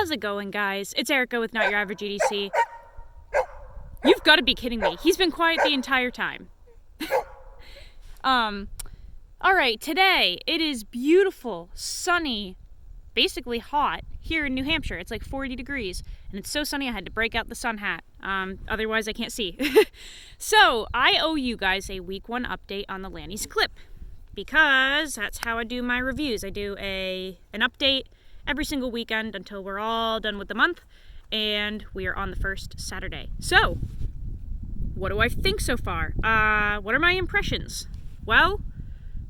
How's it going, guys? It's Erica with Not Your Average EDC. You've got to be kidding me. He's been quiet the entire time. Alright, today it is beautiful, sunny, basically hot here in New Hampshire. It's like 40 degrees, and it's so sunny I had to break out the sun hat. Otherwise I can't see. So, I owe you guys a week 1 update on the Lanny's clip, because that's how I do my reviews. I do an update every single weekend until we're all done with the month, and we are on the first Saturday. So, what do I think so far? What are my impressions? Well,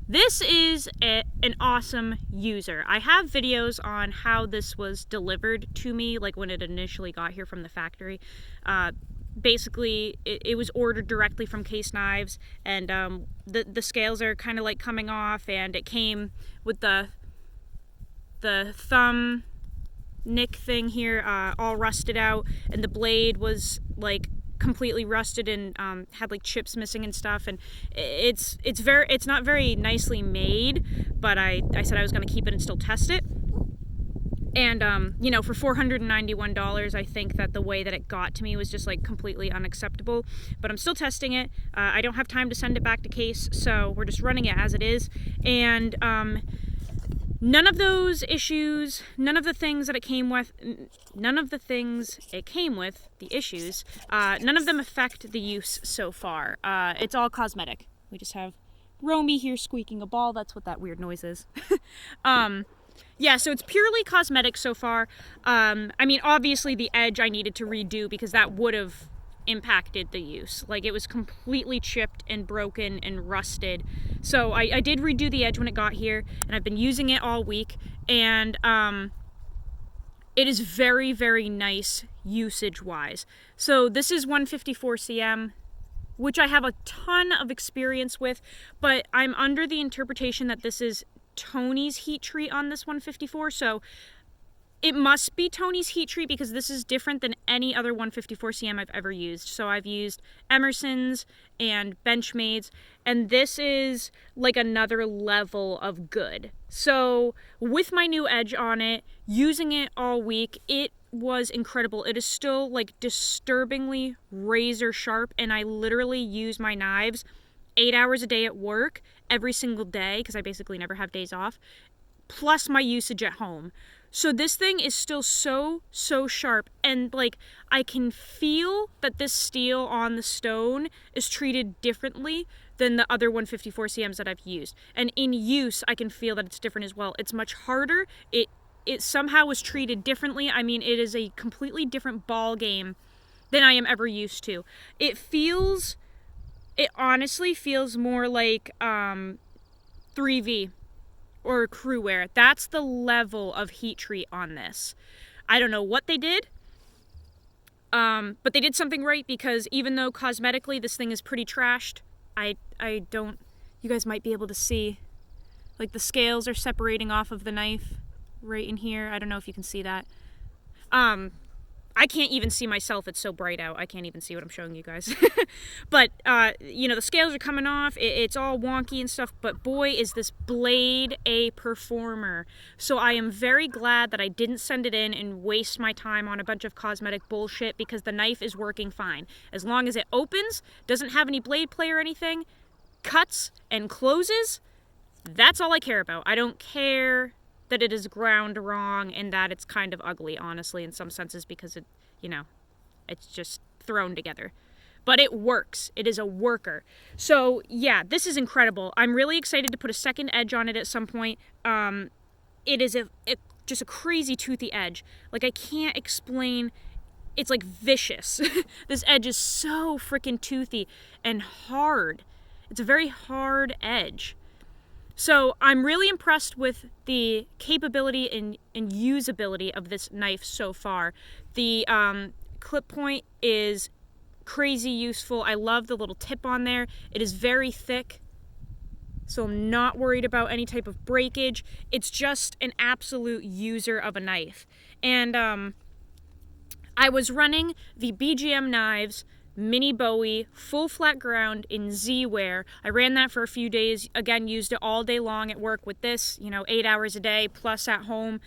this is an awesome user. I have videos on how this was delivered to me, like when it initially got here from the factory. Basically, it was ordered directly from Case Knives, and the scales are kind of like coming off, and it came with the thumb nick thing here all rusted out, and the blade was like completely rusted and had like chips missing and stuff, and it's not very nicely made, but I said I was going to keep it and still test it. And you know, for $491, I think that the way that it got to me was just like completely unacceptable, but I'm still testing it. I don't have time to send it back to Case, so we're just running it as it is. And none of those issues, none of the things it came with, none of them affect the use so far. It's all cosmetic. We just have Romy here squeaking a ball. That's what that weird noise is. Yeah, so it's purely cosmetic so far. I mean, obviously the edge I needed to redo because that would have impacted the use. Like, it was completely chipped and broken and rusted. So I did redo the edge when it got here, and I've been using it all week, and it is very, very nice usage-wise. So this is 154 cm, which I have a ton of experience with, but I'm under the interpretation that this is Tony's heat treat on this 154, so it must be Tony's heat treat because this is different than any other 154 cm I've ever used. So I've used Emerson's and Benchmade's, and this is like another level of good. So with my new edge on it, using it all week, it was incredible. It is still like disturbingly razor sharp, and I literally use my knives 8 hours a day at work every single day because I basically never have days off, plus my usage at home. So this thing is still so sharp, and like I can feel that this steel on the stone is treated differently than the other 154 cms that I've used. And in use, I can feel that it's different as well. It's much harder. It somehow was treated differently. I mean, it is a completely different ball game than I am ever used to. It honestly feels more like 3V or crew wear. That's the level of heat treat on this. I don't know what they did, but they did something right, because even though cosmetically this thing is pretty trashed, you guys might be able to see, like, the scales are separating off of the knife right in here. I don't know if you can see that. I can't even see myself. It's so bright out. I can't even see what I'm showing you guys. But, you know, the scales are coming off. It's all wonky and stuff. But boy, is this blade a performer. So I am very glad that I didn't send it in and waste my time on a bunch of cosmetic bullshit, because the knife is working fine. As long as it opens, doesn't have any blade play or anything, cuts and closes, that's all I care about. I don't care that it is ground wrong and that it's kind of ugly, honestly, in some senses, because it, you know, it's just thrown together. But it works. It is a worker. So yeah, this is incredible. I'm really excited to put a second edge on it at some point. It is just a crazy toothy edge. Like, I can't explain. It's like vicious. This edge is so freaking toothy and hard. It's a very hard edge. So I'm really impressed with the capability and usability of this knife so far. The clip point is crazy useful. I love the little tip on there. It is very thick, so I'm not worried about any type of breakage. It's just an absolute user of a knife. And I was running the BGM Knives Mini Bowie full flat ground in Z-wear. I ran that for a few days. Again, used it all day long at work with this, you know, 8 hours a day plus at home.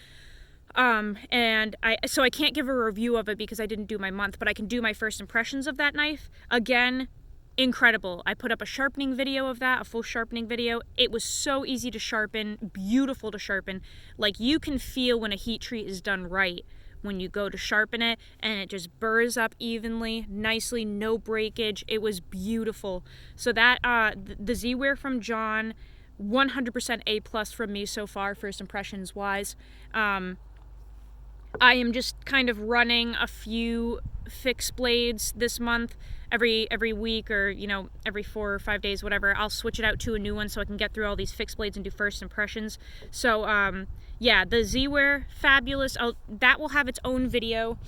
So I can't give a review of it because I didn't do my month, but I can do my first impressions of that knife. Again, incredible. I put up a sharpening video of that, a full sharpening video. It was so easy to sharpen, beautiful to sharpen. Like, you can feel when a heat treat is done right when you go to sharpen it, and it just burrs up evenly, nicely, no breakage. It was beautiful. So that, the Z-Wear from John, 100% A+ from me so far, first impressions wise. I am just kind of running a few fixed blades this month, every week, or every 4 or 5 days, whatever. I'll switch it out to a new one so I can get through all these fixed blades and do first impressions. So yeah, the Z-Wear, fabulous. That will have its own video,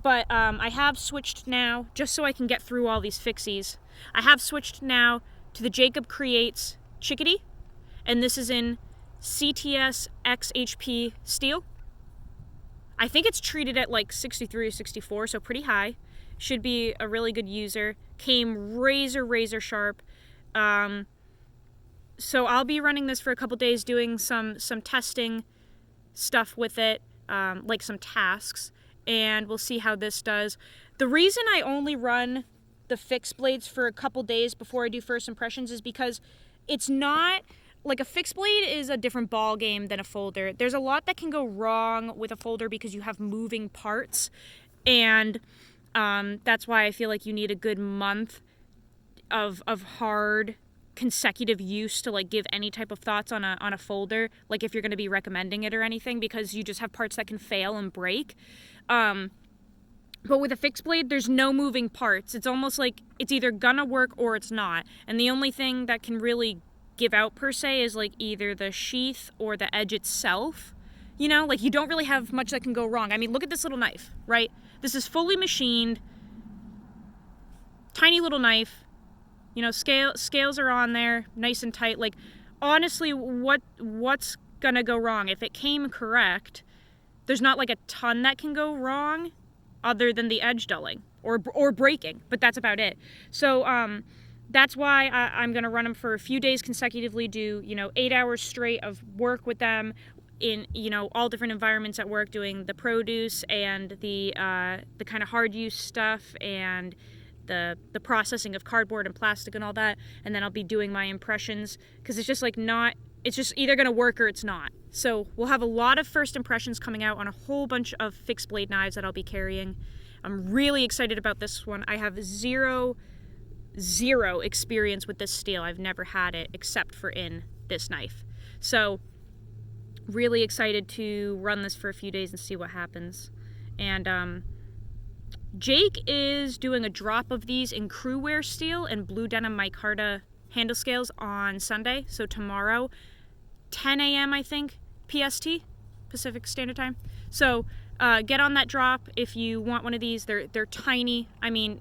but I have switched now, just so I can get through all these fixies. I have switched now to the JakebCreates Chickadee, and this is in CTS XHP steel. I think it's treated at like 63 or 64, so pretty high. Should be a really good user. Came razor sharp. So I'll be running this for a couple days, doing some testing stuff with it, like some tasks, and we'll see how this does. The reason I only run the fixed blades for a couple days before I do first impressions is because it's not... Like, a fixed blade is a different ball game than a folder. There's a lot that can go wrong with a folder because you have moving parts, and that's why I feel like you need a good month of hard consecutive use to like give any type of thoughts on a folder, like if you're going to be recommending it or anything, because you just have parts that can fail and break. But with a fixed blade, there's no moving parts. It's almost like it's either gonna work or it's not, and the only thing that can really give out per se is like either the sheath or the edge itself. Like, you don't really have much that can go wrong. I mean, look at this little knife, right? This is fully machined, tiny little knife. Scales are on there, nice and tight. Like, honestly, what's gonna go wrong? If it came correct, there's not like a ton that can go wrong other than the edge dulling or breaking, but that's about it. So that's why I'm going to run them for a few days consecutively, do 8 hours straight of work with them in all different environments at work, doing the produce and the kind of hard use stuff and the processing of cardboard and plastic and all that. And then I'll be doing my impressions, because it's just like it's just either going to work or it's not. So we'll have a lot of first impressions coming out on a whole bunch of fixed blade knives that I'll be carrying. I'm really excited about this one. I have zero experience with this steel. I've never had it except for in this knife. So really excited to run this for a few days and see what happens. And Jake is doing a drop of these in crew wear steel and blue denim micarta handle scales on Sunday. So tomorrow, 10 a.m. I think, PST, Pacific Standard Time. So get on that drop if you want one of these. They're tiny. I mean,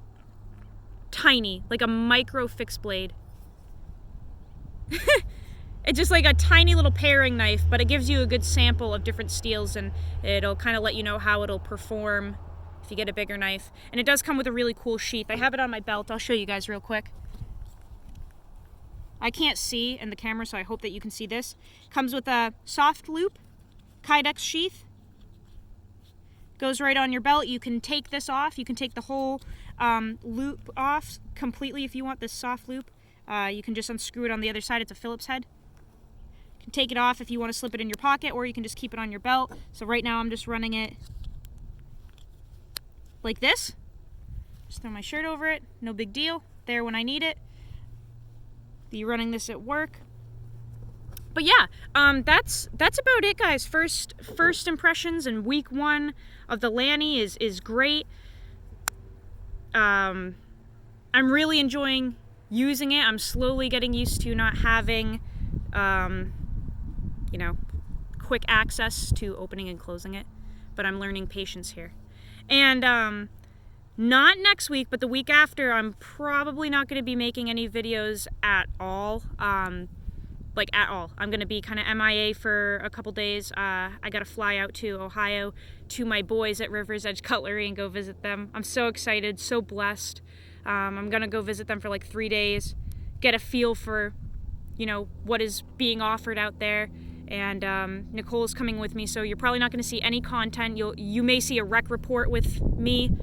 tiny, like a micro fixed blade. It's just like a tiny little paring knife, but it gives you a good sample of different steels, and it'll kind of let you know how it'll perform if you get a bigger knife. And it does come with a really cool sheath. I have it on my belt. I'll show you guys real quick. I can't see in the camera, so I hope that you can see this. Comes with a soft loop Kydex sheath. Goes right on your belt. You can take this off. You can take the whole loop off completely if you want this soft loop. You can just unscrew it on the other side. It's a Phillips head. You can take it off if you want to slip it in your pocket, or you can just keep it on your belt. So right now I'm just running it like this. Just throw my shirt over it. No big deal. There when I need it. Be running this at work. But yeah, that's about it, guys. First impressions, and week 1 of the Lanny is great. I'm really enjoying using it. I'm slowly getting used to not having, quick access to opening and closing it. But I'm learning patience here. And not next week, but the week after, I'm probably not going to be making any videos at all. At all. I'm going to be kind of MIA for a couple days. I got to fly out to Ohio to my boys at River's Edge Cutlery and go visit them. I'm so excited, so blessed. I'm going to go visit them for like 3 days, get a feel for, what is being offered out there, and Nicole's coming with me, so you're probably not going to see any content. You may see a rec report with me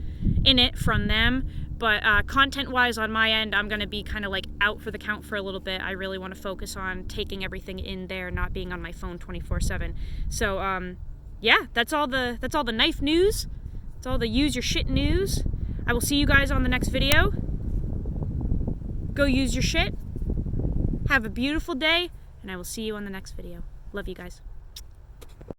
in it from them, but content-wise on my end, I'm going to be kind of like out for the count for a little bit. I really want to focus on taking everything in there, not being on my phone 24/7. So yeah, that's all the knife news. That's all the use your shit news. I will see you guys on the next video. Go use your shit. Have a beautiful day, and I will see you on the next video. Love you guys.